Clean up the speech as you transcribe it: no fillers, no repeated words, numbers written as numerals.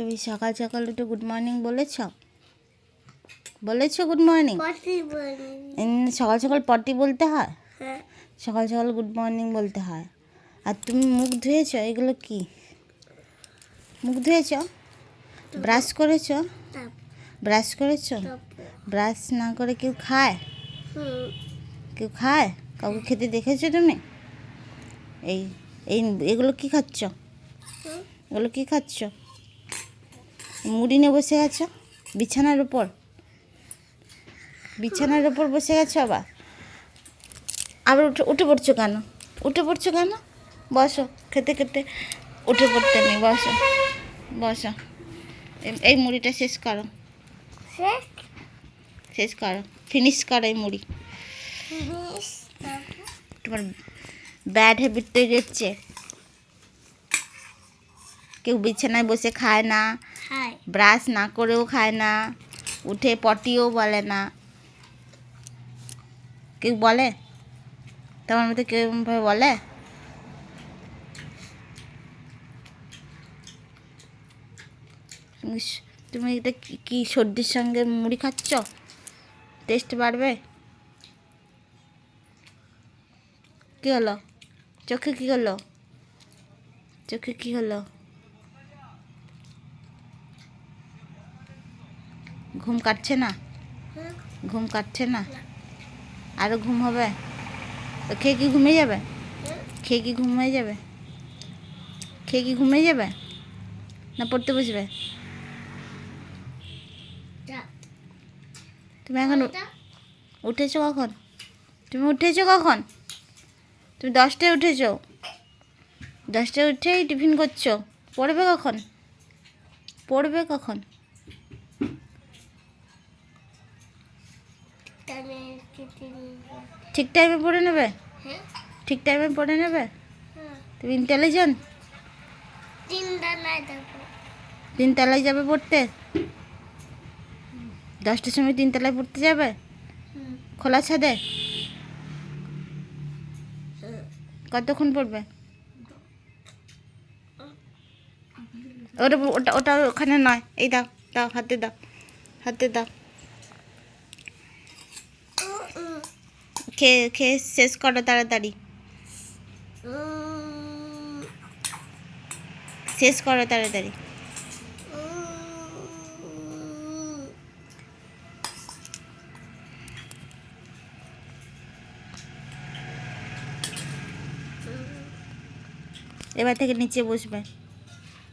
তুমি সকাল সকাল একটু গুড মর্নিং বলেছো? Good morning? সকাল সকাল পটি বলতে হয়? হ্যাঁ। সকাল সকাল গুড মর্নিং বলতে হয়। আর তুমি মুখ ধুয়েছো? এগুলো কি? মুখ ধুয়েছো? ব্রাশ করেছো? ব্রাশ করেছো? ব্রাশ না করে কেউ খায়? কেউ খায়? কাউকে খেতে দেখেছো তুমি? এই এই এগুলো কি খাচ্ছ? এগুলো কি খাচ্ছ? মুড়ি নিয়ে বসে গেছো বিছানার উপর? বিছানার উপর বসে গেছো আবার? আবার উঠে পড়ছো কেন? উঠে পড়ছো কেন? বসো, খেতে খেতে উঠে পড়তে নেই, বসো বসো। এই মুড়িটা শেষ করো, শেষ করো, ফিনিশ করো এই মুড়ি। তোমার ব্যাড হ্যাবিট তৈরি হচ্ছে। কেউ বিছানায় বসে খায় না, ব্রাশ না করেও খায় না, উঠে পটিও বলে না। কেউ বলে? তোমার মধ্যে কেউ ভাবে বলে? তুমি এটা কি সর্দির সঙ্গে মুড়ি খাচ্ছ? টেস্ট বাড়বে? কী হলো? চোখে কী হলো? চোখে কী হলো? ঘুম কাটছে না? ঘুম কাটছে না? আরও ঘুম হবে? তো খেয়ে কি ঘুমিয়ে যাবে? খেয়ে কি ঘুমিয়ে যাবে? খেয়ে কি ঘুমিয়ে যাবে না পড়তে বসবে? তুমি এখন উঠেছো কখন? তুমি উঠেছো কখন? তুমি 10টায় উঠেছো? 10টায় উঠেই টিফিন করছো। পড়বে কখন? পড়বে কখন? ঠিক টাইমে পড়ে নেবে? ঠিক টাইমে পড়ে নেবে? তুমি ইন্টেলিজেন্ট? 3 তলায় যাবে পড়তে? 10টার সময় 3 তলায় পড়তে যাবে? খোলা ছাদে? কতক্ষণ পড়বে? ওটা ওটা ওটা ওখানে নয়, এই দাও দাও, হাতে দাও, হাতে দাও। খেয়ে খেয়ে শেষ করো তাড়াতাড়ি, শেষ করো তাড়াতাড়ি। এবার থেকে নিচে বসবে।